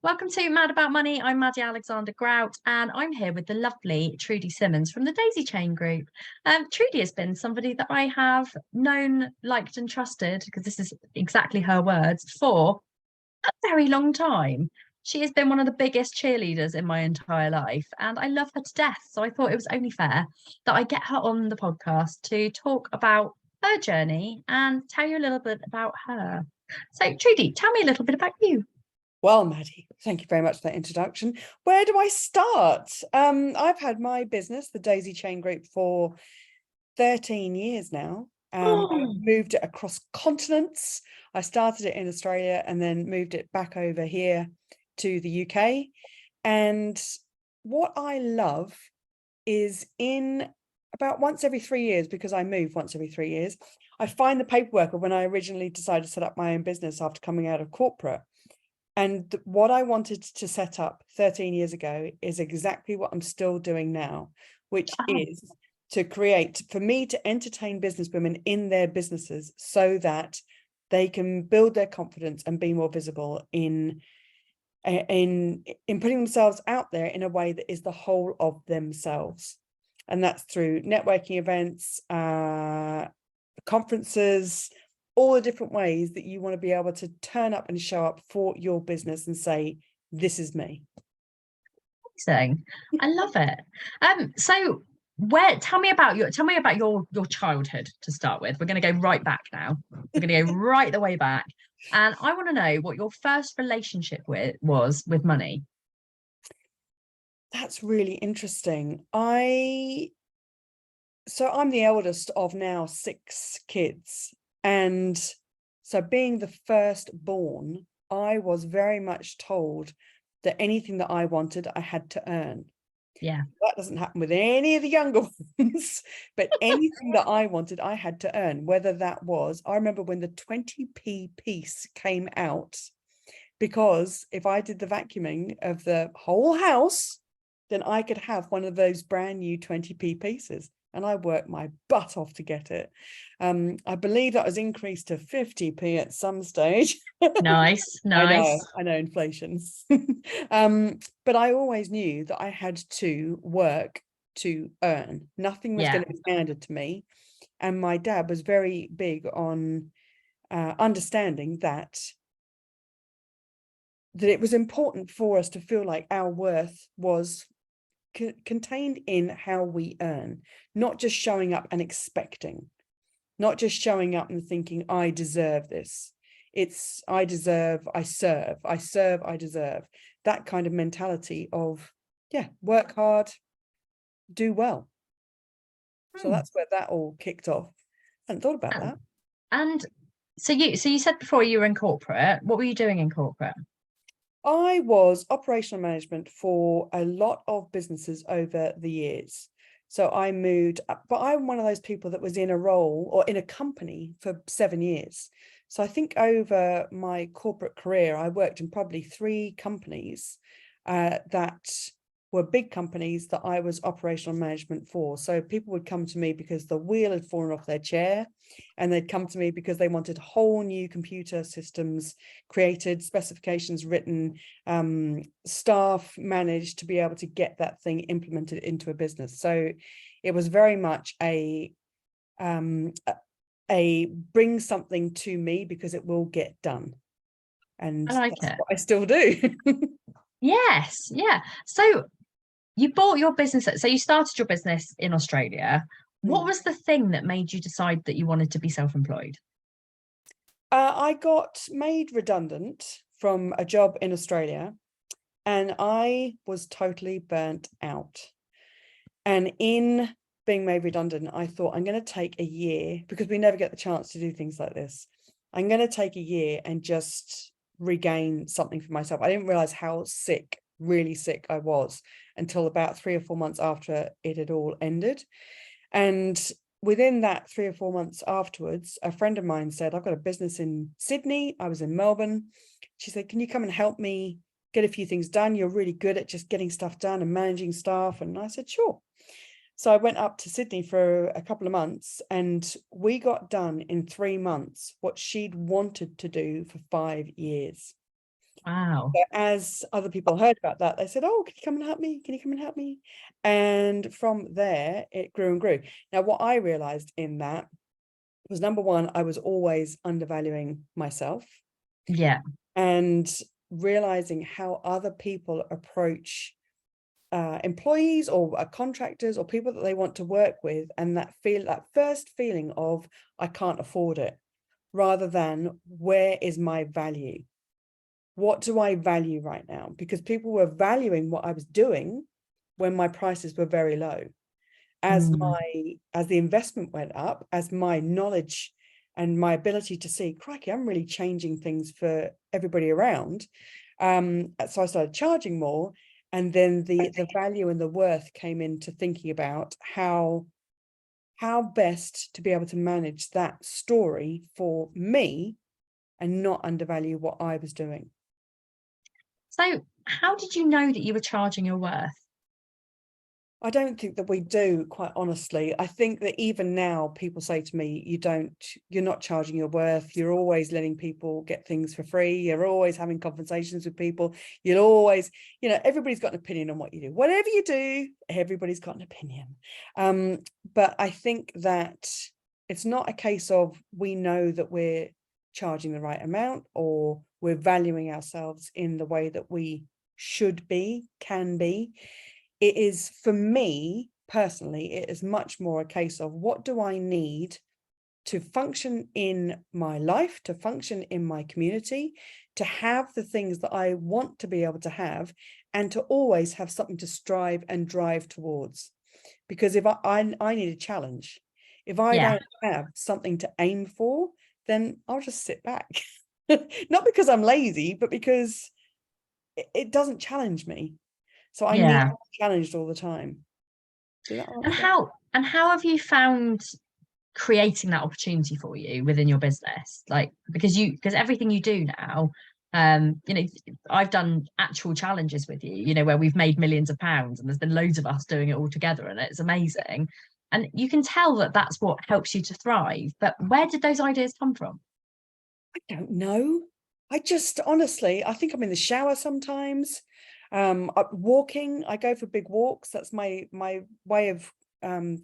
Welcome to Mad About Money. I'm Maddy Alexander-Grout, and I'm here with the lovely Trudy Simmons from the Daisy Chain Group. Trudy has been somebody that I have known, liked, and trusted, because this is exactly her words, for a very long time. She has been one of the biggest cheerleaders in my entire life, and I love her to death. So I thought it was only fair that I get her on the podcast to talk about her journey and tell you a little bit about her. So, Trudy, tell me a little bit about you. Well, Maddy, thank you very much for that introduction. Where do I start? I've had my business, the Daisy Chain Group, for 13 years now. I've moved it across continents. I started it in Australia and then moved it back over here to the UK. And what I love is in about once every 3 years, because I move once every 3 years, I find the paperwork of when I originally decided to set up my own business after coming out of corporate. And what I wanted to set up 13 years ago is exactly what I'm still doing now, which is to create, for me to entertain business women in their businesses so that they can build their confidence and be more visible in putting themselves out there in a way that is the whole of themselves. And that's through networking events, conferences, all the different ways that you want to be able to turn up and show up for your business and say, this is me. Amazing. I love it. So tell me about your childhood to start with. We're going to go right back now. We're going to go right the way back. And I want to know what your first relationship was with money. That's really interesting. So I'm the eldest of now 6 kids. And so being the firstborn, I was very much told that anything that I wanted, I had to earn. Yeah. That doesn't happen with any of the younger ones, but anything that I wanted, I had to earn, whether that was, I remember when the 20p piece came out, because if I did the vacuuming of the whole house, then I could have one of those brand new 20p pieces. And I worked my butt off to get it. I believe that was increased to 50p at some stage. Nice. I know inflation. But I always knew that I had to work to earn. Nothing was going to be handed to me. And my dad was very big on understanding that it was important for us to feel like our worth was contained in how we earn, not just showing up and expecting, not just showing up and thinking, I deserve this. It's I deserve, I serve, I serve, I deserve. That kind of mentality of, work hard, do well. So that's where that all kicked off. I hadn't thought about that. And so you said before you were in corporate. What were you doing in corporate? I was operational management for a lot of businesses over the years. So I moved, but I'm one of those people that was in a role or in a company for 7 years. So I think over my corporate career, I worked in probably 3 companies that were big companies that I was operational management for. So people would come to me because the wheel had fallen off their chair, and they'd come to me because they wanted whole new computer systems created, specifications written, staff managed to be able to get that thing implemented into a business. So it was very much a bring something to me because it will get done. And I like that's it. what I still do. Yes. Yeah. So you bought your business. So you started your business in Australia. What was the thing that made you decide that you wanted to be self-employed? I got made redundant from a job in Australia, and I was totally burnt out. And in being made redundant, I thought, I'm going to take a year, because we never get the chance to do things like this. I'm going to take a year and just regain something for myself. I didn't realize how sick, really sick I was until about 3 or 4 months after it had all ended. And within that 3 or 4 months afterwards, a friend of mine said, I've got a business in Sydney. I was in Melbourne. She said, can you come and help me get a few things done? You're really good at just getting stuff done and managing staff. And I said, sure. So I went up to Sydney for a couple of months, and we got done in 3 months what she'd wanted to do for 5 years. Wow. So as other people heard about that, they said, oh, can you come and help me? Can you come and help me? And from there, it grew and grew. Now, what I realized in that was, number one, I was always undervaluing myself, Yeah. and realizing how other people approach employees or contractors or people that they want to work with, and that first feeling of I can't afford it, rather than where is my value? What do I value right now? Because people were valuing what I was doing when my prices were very low. As Mm. the investment went up, as my knowledge and my ability to see, crikey, I'm really changing things for everybody around. So I started charging more, and then the value and the worth came into thinking about how best to be able to manage that story for me and not undervalue what I was doing. So how did you know that you were charging your worth? I don't think that we do, quite honestly. I think that even now people say to me, you're not charging your worth. You're always letting people get things for free. You're always having conversations with people. You'll always, everybody's got an opinion on what you do. Whatever you do, everybody's got an opinion. But I think that it's not a case of we know that we're charging the right amount, or we're valuing ourselves in the way that we should be, can be. It is, for me personally, it is much more a case of what do I need to function in my life, to function in my community, to have the things that I want to be able to have, and to always have something to strive and drive towards. Because if I need a challenge, if I Yeah. don't have something to aim for, then I'll just sit back. Not because I'm lazy, but because it doesn't challenge me. So I need to Yeah. be challenged all the time. Did that And answer? how have you found creating that opportunity for you within your business? Like, because everything you do now, I've done actual challenges with you, where we've made millions of pounds, and there's been loads of us doing it all together, and it's amazing. And you can tell that that's what helps you to thrive. But where did those ideas come from? I don't know. I just, honestly, I think I'm in the shower sometimes. Walking, I go for big walks. That's my way of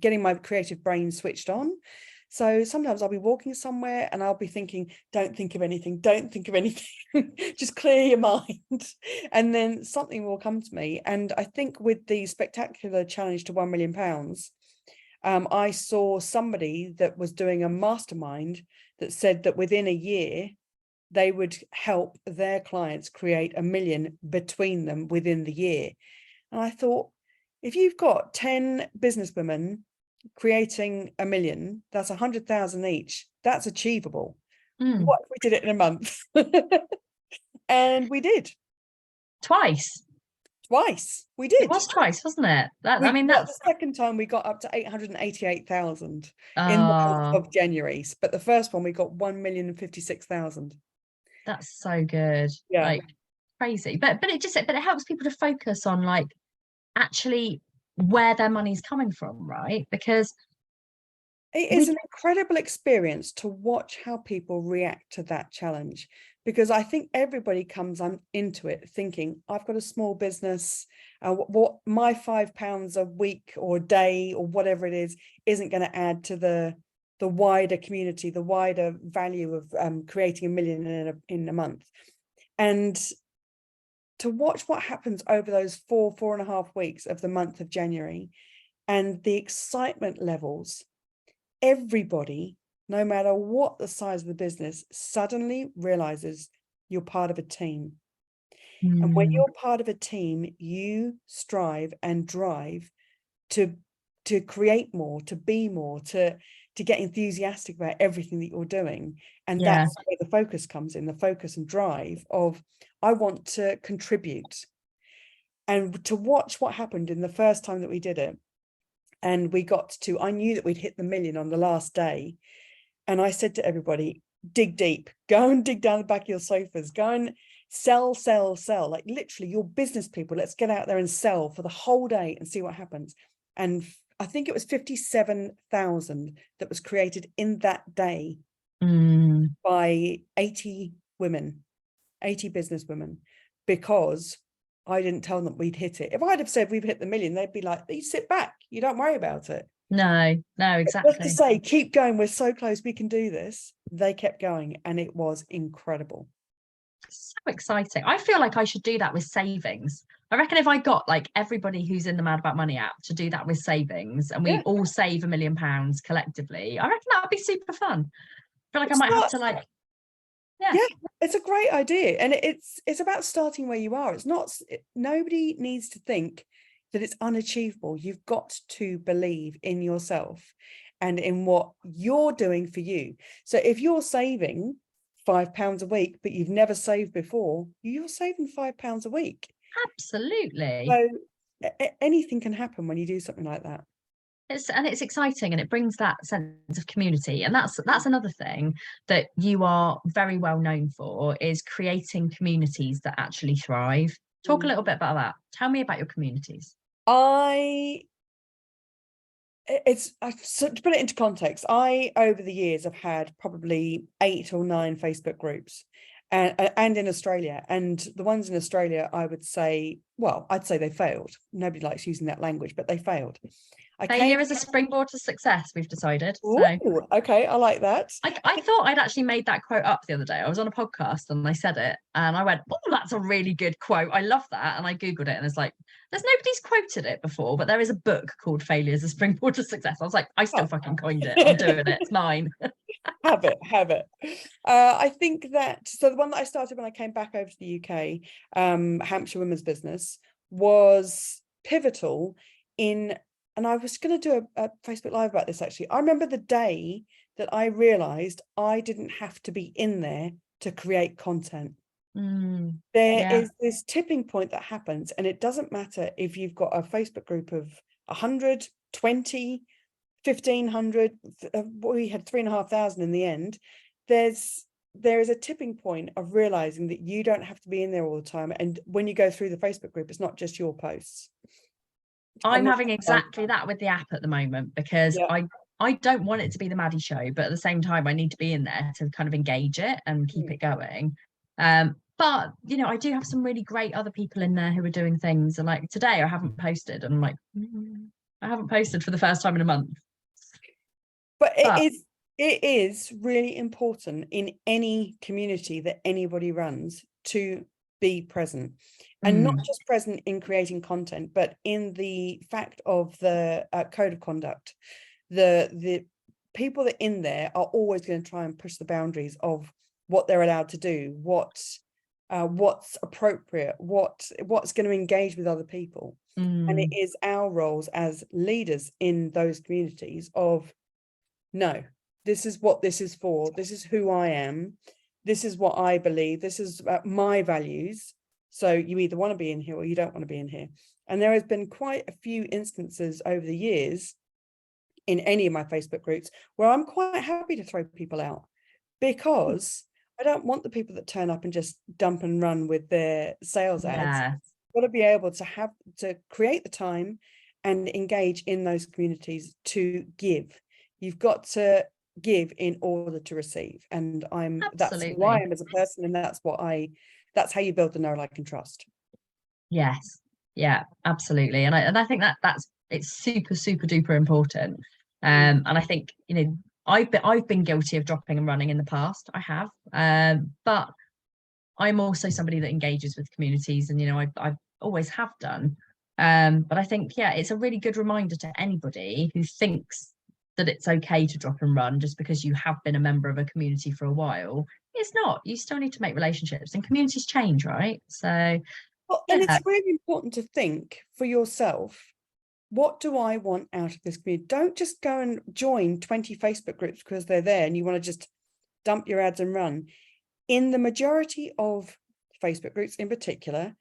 getting my creative brain switched on. So sometimes I'll be walking somewhere and I'll be thinking, don't think of anything, don't think of anything, just clear your mind. And then something will come to me. And I think with the spectacular challenge to £1 million, I saw somebody that was doing a mastermind that said that within a year, they would help their clients create £1 million between them within the year. And I thought, if you've got 10 businesswomen creating £1 million, that's 100,000 each. That's achievable. Mm. What if we did it in a month? And we did. Twice. Twice. We It did. was twice, wasn't it? That, I We mean, got the that's second time we got up to 888,000 in the month uh of January. But the first one we got 1,056,000. that's so good. Yeah. Like, crazy. But it helps people to focus on, like, actually where their money's coming from, right? Because It is we an incredible experience to watch how people react to that challenge, because I think everybody comes into it thinking, I've got a small business, what my £5 a week or a day or whatever it is isn't going to add to the wider community, the wider value of creating £1 million in a month. And to watch what happens over those 4.5 weeks of the month of January, and the excitement levels, everybody, no matter what the size of the business, suddenly realizes you're part of a team. And when Mm, you're part of a team, you strive and drive to create more, to be more, to get enthusiastic about everything that you're doing. And yeah. that's where the focus comes in, the focus and drive of, I want to contribute. And to watch what happened in the first time that we did it, and we got to, I knew that we'd hit the million on the last day. And I said to everybody, dig deep, go and dig down the back of your sofas, go and sell, like literally your business people. Let's get out there and sell for the whole day and see what happens. And I think it was 57,000 that was created in that day Mm, by 80 women. 80 businesswomen because I didn't tell them we'd hit it. If I'd have said we've hit the million, they'd be like, you sit back, you don't worry about it. No, Just to exactly. say, keep going, we're so close, we can do this. They kept going, and it was incredible. So exciting. I feel like I should do that with savings. I reckon if I got like everybody who's in the Mad About Money app to do that with savings, and we Yeah. all save £1 million collectively, I reckon that would be super fun. I feel like I might have to like, yeah, it's a great idea, and it's about starting where you are. It's not, nobody needs to think that it's unachievable. You've got to believe in yourself and in what you're doing for you. So if you're saving £5 a week, but you've never saved before, you're saving £5 a week. Absolutely. So anything can happen when you do something like that. It's exciting, and it brings that sense of community, and that's another thing that you are very well known for, is creating communities that actually thrive. Talk a little bit about that. Tell me about your communities. So to put it into context, I over the years have had probably 8 or 9 Facebook groups, and in Australia, and the ones in Australia, I would say, well, I'd say they failed. Nobody likes using that language, but they failed. Failure is a springboard to success, we've decided. So Ooh, okay, I like that. I thought I'd actually made that quote up the other day. I was on a podcast and I said it, and I went, "Oh, that's a really good quote. I love that." And I googled it, and it's like, there's nobody's quoted it before, but there is a book called "Failure is a Springboard to Success." I was like, I still fucking coined it. I'm doing it. It's mine. Have it. I think that, so the one that I started when I came back over to the UK, Hampshire Women's Business, was pivotal in, and I was going to do a Facebook Live about this actually. I remember the day that I realized I didn't have to be in there to create content. There is this tipping point that happens, and it doesn't matter if you've got a Facebook group of 100, 20, 1,500, we had 3,500 in the end. There is a tipping point of realizing that you don't have to be in there all the time, and when you go through the Facebook group, it's not just your posts. I'm having exactly that with the app at the moment, because I don't want it to be the Maddy show, but at the same time I need to be in there to kind of engage it and keep it going. But you know, I do have some really great other people in there who are doing things, and like today I haven't posted, and I'm like, I haven't posted for the first time in a month. But it is really important in any community that anybody runs to be present, and not just present in creating content, but in the fact of the code of conduct. The people that are in there are always going to try and push the boundaries of what they're allowed to do, what's appropriate, what's going to engage with other people. And it is our roles as leaders in those communities of, no, this is what this is for. This is who I am. This is what I believe. This is my values. So you either want to be in here or you don't want to be in here. And there has been quite a few instances over the years in any of my Facebook groups where I'm quite happy to throw people out, because I don't want the people that turn up and just dump and run with their sales ads. You've got to be able to have to create the time and engage in those communities to give. You've got to give in order to receive, and that's who I am as a person, and that's how you build the know, like, and trust. Yes, yeah, absolutely. And I think it's super duper important. And I think, you know, I've been guilty of dropping and running in the past. I have, but I'm also somebody that engages with communities, and you know, I always have done. But I think, yeah, it's a really good reminder to anybody who thinks that it's okay to drop and run just because you have been a member of a community for a while. It's not. You still need to make relationships, and communities change, right? So, well, and it's really important to think for yourself, what do I want out of this community? Don't just go and join 20 Facebook groups because they're there and you want to just dump your ads and run. In the majority of Facebook groups in particular,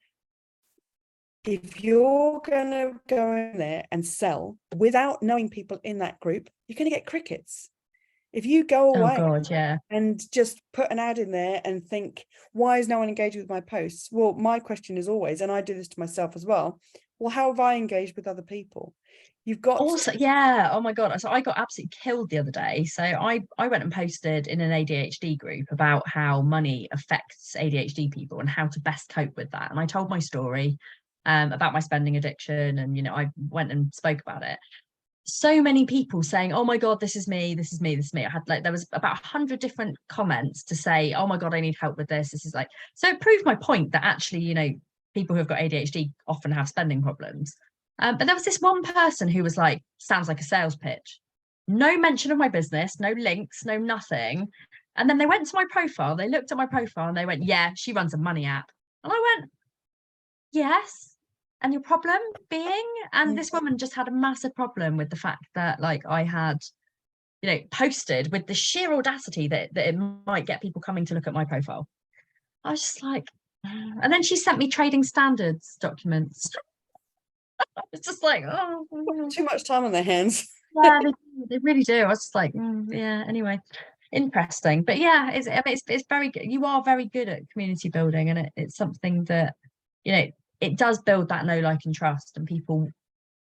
if you're going to go in there and sell without knowing people in that group, you're going to get crickets. If you go away and just put an ad in there and think, why is no one engaging with my posts? Well, my question is always, and I do this to myself as well, well, how have I engaged with other people? You've got Also, yeah, oh my God. So I got absolutely killed the other day. So I went and posted in an ADHD group about how money affects ADHD people and how to best cope with that. And I told my story about my spending addiction, and I went and spoke about it. So many people saying, oh my God, this is me, this is me, this is me. I had there was about 100 different comments to say, oh my God, I need help with this. This is like, so it proved my point that actually, people who have got ADHD often have spending problems. But there was this one person who was like, sounds like a sales pitch. No mention of my business, no links, no nothing. And then they went to my profile, they looked at my profile and they went, yeah, she runs a money app. And I went, yes. And your problem being, and this woman just had a massive problem with the fact that like I had, posted with the sheer audacity that it might get people coming to look at my profile. I was just like, and then she sent me trading standards documents. It's just like, oh, too much time on their hands. yeah, they really do. I was just like, yeah. Anyway, interesting, but yeah, it's very good. You are very good at community building, and it's something that it does build that know, like, and trust, and people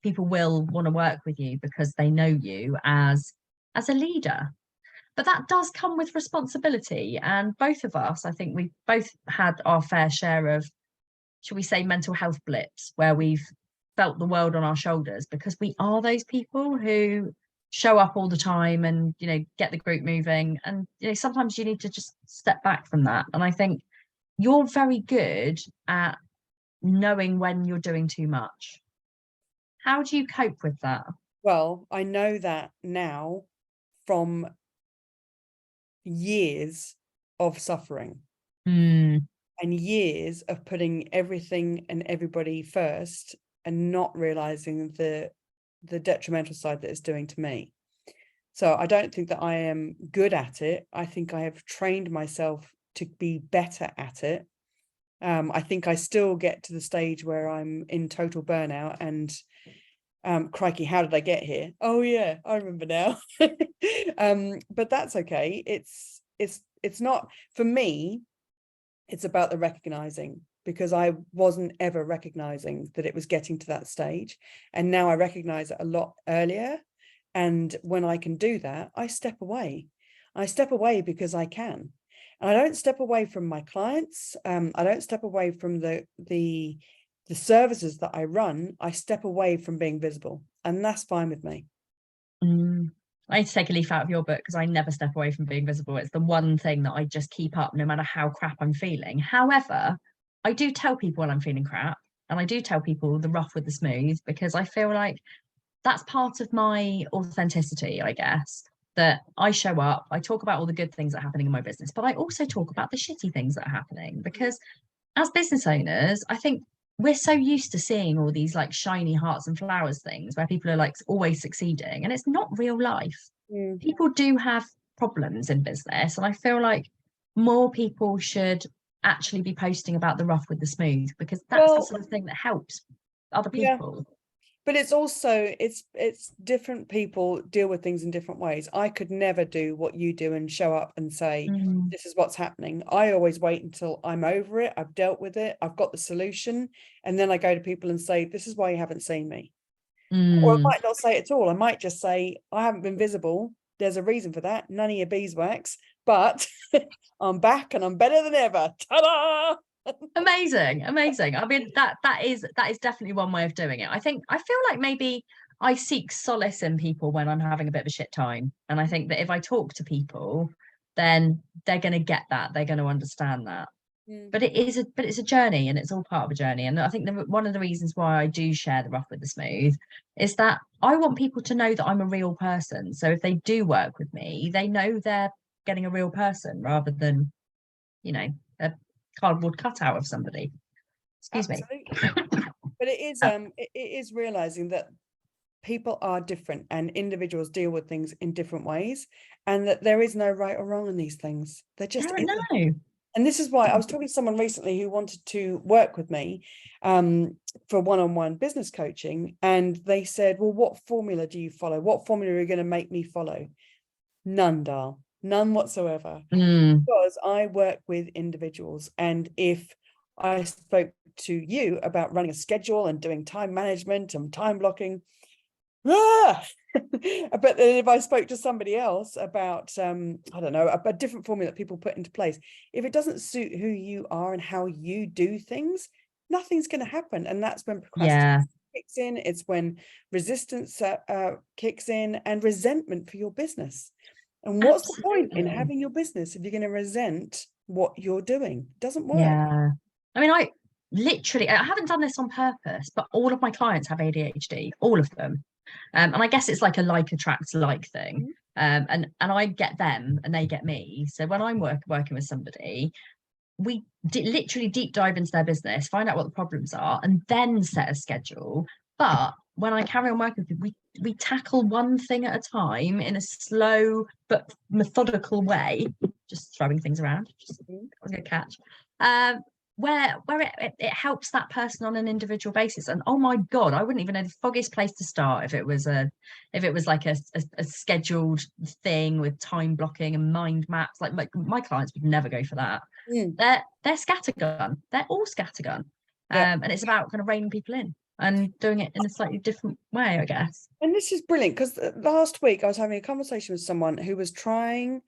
will want to work with you because they know you as a leader. But that does come with responsibility, and both of us, I think, we've both had our fair share of, shall we say, mental health blips where we've felt the world on our shoulders because we are those people who show up all the time and get the group moving, and sometimes you need to just step back from that. And I think you're very good at knowing when you're doing too much. How do you cope with that? Well, I know that now from years of suffering and years of putting everything and everybody first and not realizing the detrimental side that it's doing to me. So I don't think that I am good at it. I think I have trained myself to be better at it. I think I still get to the stage where I'm in total burnout and crikey, how did I get here? Oh yeah, I remember now. But that's okay. It's not, for me, it's about the recognizing, because I wasn't ever recognizing that it was getting to that stage. And now I recognize it a lot earlier. And when I can do that, I step away. I step away because I can. And I don't step away from my clients. I don't step away from the services that I run. I step away from being visible, and that's fine with me. I need to take a leaf out of your book because I never step away from being visible. It's the one thing that I just keep up no matter how crap I'm feeling. However, I do tell people when I'm feeling crap, and I do tell people the rough with the smooth, because I feel like that's part of my authenticity, I guess, that I show up, I talk about all the good things that are happening in my business, but I also talk about the shitty things that are happening, because as business owners, I think we're so used to seeing all these like shiny hearts and flowers things where people are like always succeeding, and it's not real life. People do have problems in business, and I feel like more people should actually be posting about the rough with the smooth, because that's the sort of thing that helps other people. But it's also, it's different people deal with things in different ways. I could never do what you do and show up and say, this is what's happening. I always wait until I'm over it, I've dealt with it, I've got the solution, and then I go to people and say, this is why you haven't seen me. Or I might not say it at all. I might just say, I haven't been visible. There's a reason for that. None of your beeswax, but I'm back and I'm better than ever. Ta-da! Amazing. I mean, that is definitely one way of doing it. I feel like maybe I seek solace in people when I'm having a bit of a shit time, and I think that if I talk to people, then they're going to get that, they're going to understand that. But it's a journey, and it's all part of a journey. And I think one of the reasons why I do share the rough with the smooth is that I want people to know that I'm a real person. So if they do work with me, they know they're getting a real person rather than a cardboard cutout of somebody. Excuse me. But it is realizing that people are different and individuals deal with things in different ways, and that there is no right or wrong in these things. There just isn't. And this is why I was talking to someone recently who wanted to work with me for one-on-one business coaching, and they said, well, what formula do you follow? What formula are you going to make me follow? None, Dal. None whatsoever. Because I work with individuals, and if I spoke to you about running a schedule and doing time management and time blocking. But then if I spoke to somebody else about, I don't know, a different formula that people put into place, if it doesn't suit who you are and how you do things, nothing's going to happen. And that's when procrastination kicks in. It's when resistance kicks in, and resentment for your business. And what's the point in having your business if you're going to resent what you're doing? It doesn't work. Yeah. I mean, I haven't done this on purpose, but all of my clients have ADHD, all of them. And I guess it's like a like attracts like thing. And I get them and they get me. So when I'm working with somebody, we literally deep dive into their business, find out what the problems are, and then set a schedule. But when I carry on working with people, we tackle one thing at a time in a slow but methodical way, just throwing things around. Just that was a good catch. Where it helps that person on an individual basis. And oh my God, I wouldn't even know the foggiest place to start if it was like a scheduled thing with time blocking and mind maps. Like my clients would never go for that. They're scattergun. They're all scattergun. And it's about kind of reining people in and doing it in a slightly different way, I guess. And this is brilliant, because last week I was having a conversation with someone who was trying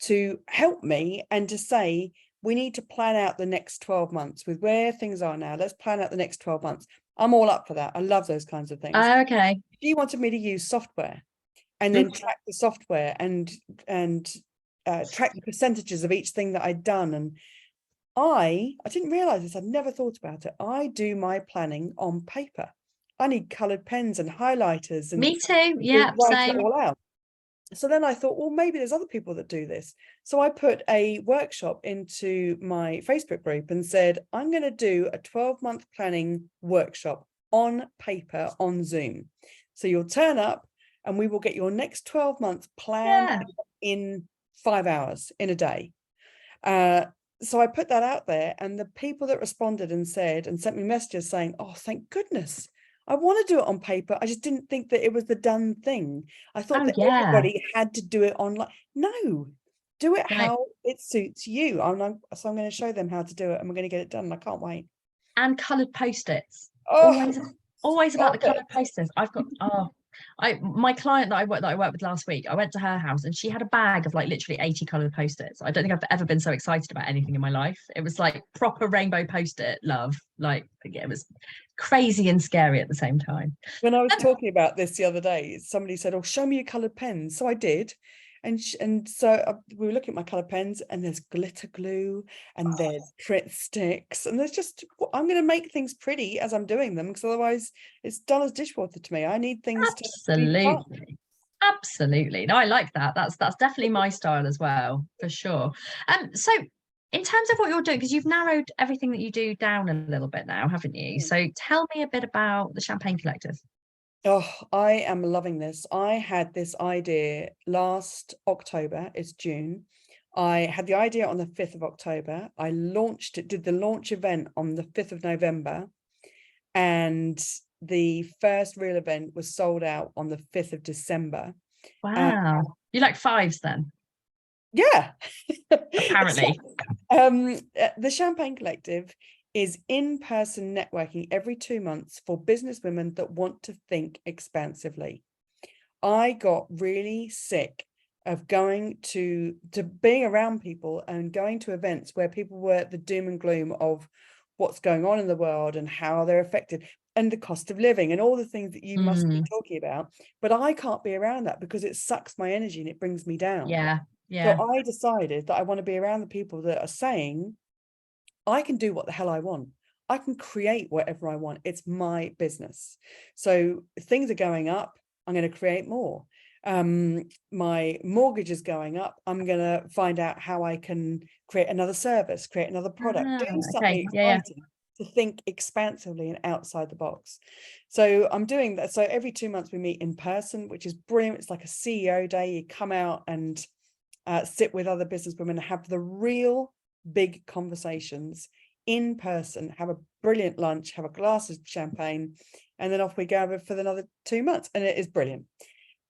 to help me and to say, we need to plan out the next 12 months with where things are now. Let's plan out the next 12 months. I'm all up for that. I love those kinds of things. Okay. She wanted me to use software and then track the software and track the percentages of each thing that I'd done. And I didn't realize this. I'd never thought about it. I do my planning on paper. I need colored pens and highlighters. And me too. Yeah, write same. it all out. So then I thought, well, maybe there's other people that do this. So I put a workshop into my Facebook group and said, I'm going to do a 12-month planning workshop on paper on Zoom. So you'll turn up and we will get your next 12 months planned in 5 hours in a day. So I put that out there, and the people that responded and said and sent me messages saying, oh, thank goodness. I want to do it on paper. I just didn't think that it was the done thing. I thought that everybody had to do it online. No, do it how it suits you. So I'm going to show them how to do it, and we're going to get it done. And I can't wait. And coloured post-its. Oh, always about the coloured post-its. I've got my client that I worked with last week, I went to her house and she had a bag of like literally 80 coloured post-its. I don't think I've ever been so excited about anything in my life. It was like proper rainbow post-it love. Like, it was crazy and scary at the same time. When I was talking about this the other day, somebody said, oh, show me your coloured pens. So I did. And so we were looking at my coloured pens, and there's glitter glue and there's Pritt sticks, and there's just, I'm going to make things pretty as I'm doing them, because otherwise it's done as dishwater to me. I need things Absolutely. No, I like that. That's definitely my style as well, for sure. So in terms of what you're doing, because you've narrowed everything that you do down a little bit now, haven't you? So tell me a bit about the Champagne Collective. Oh, I am loving this. I had this idea last October. It's June. I had the idea on the 5th of October. I launched it, did the launch event on the 5th of November. And the first real event was sold out on the 5th of December. Wow. You like fives then? Yeah. Apparently. The Champagne Collective is in-person networking every 2 months for business women that want to think expansively. I got really sick of going to being around people and going to events where people were the doom and gloom of what's going on in the world and how they're affected and the cost of living and all the things that you must be talking about. But I can't be around that because it sucks my energy and it brings me down. Yeah. So I decided that I want to be around the people that are saying, I can do what the hell I want. I can create whatever I want. It's my business. So things are going up. I'm going to create more. My mortgage is going up. I'm going to find out how I can create another service, create another product, do something exciting, to think expansively and outside the box. So I'm doing that. So every 2 months we meet in person, which is brilliant. It's like a CEO day. You come out and sit with other businesswomen and have the real big conversations in person, have a brilliant lunch, have a glass of champagne, and then off we go for another 2 months. And it is brilliant.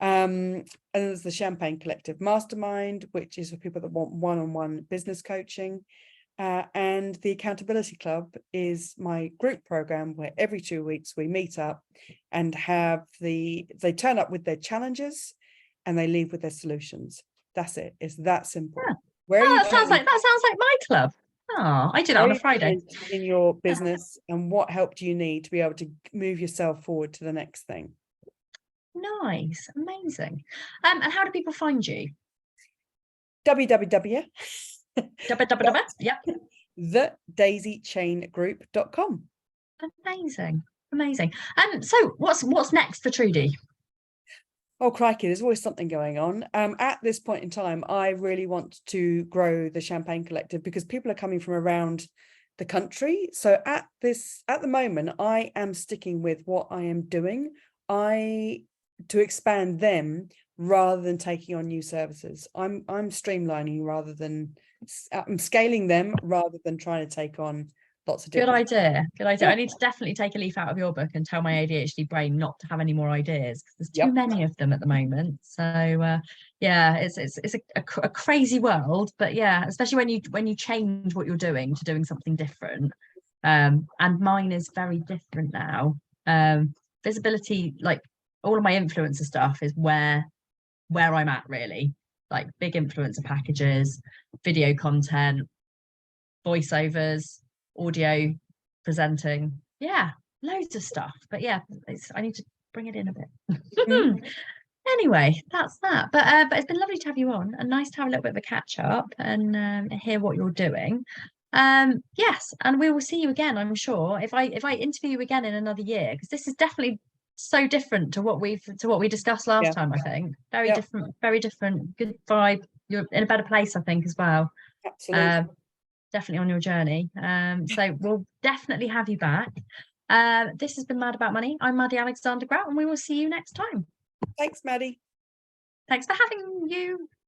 And there's the Champagne Collective Mastermind, which is for people that want one-on-one business coaching. And the Accountability Club is my group program where every 2 weeks we meet up and they turn up with their challenges and they leave with their solutions. That's it. It's that simple. Yeah. Where are Oh, you that sounds going? like my club. Oh, I do that Where on are a you Friday. going in your business, and what help do you need to be able to move yourself forward to the next thing? Nice, amazing. And how do people find you? www. Yep. thedaisychaingroup.com. Amazing, amazing. So what's next for Trudy? Oh, crikey, there's always something going on. At this point in time, I really want to grow the Champagne Collective because people are coming from around the country. So at the moment, I am sticking with what I am doing. To expand them rather than taking on new services. I'm streamlining rather than I'm scaling them rather than trying to take on lots of Good different. idea. Good idea. Yeah. I need to definitely take a leaf out of your book and tell my ADHD brain not to have any more ideas because there's too Yep. many of them at the moment. So yeah, it's a crazy world, but yeah, especially when you change what you're doing to doing something different. And mine is very different now. Visibility, like all of my influencer stuff, is where I'm at really. Like big influencer packages, video content, voiceovers, audio presenting, yeah, loads of stuff. But yeah, I need to bring it in a bit. Anyway, that's that. But it's been lovely to have you on, and nice to have a little bit of a catch up and hear what you're doing. Yes, and we will see you again, I'm sure, if I interview you again in another year, because this is definitely so different to what we discussed last time. I think very different, very different. Good vibe. You're in a better place, I think, as well. Absolutely. Definitely on your journey. So we'll definitely have you back. This has been Mad About Money. I'm Maddy Alexander-Grout, and we will see you next time. Thanks, Maddy. Thanks for having you.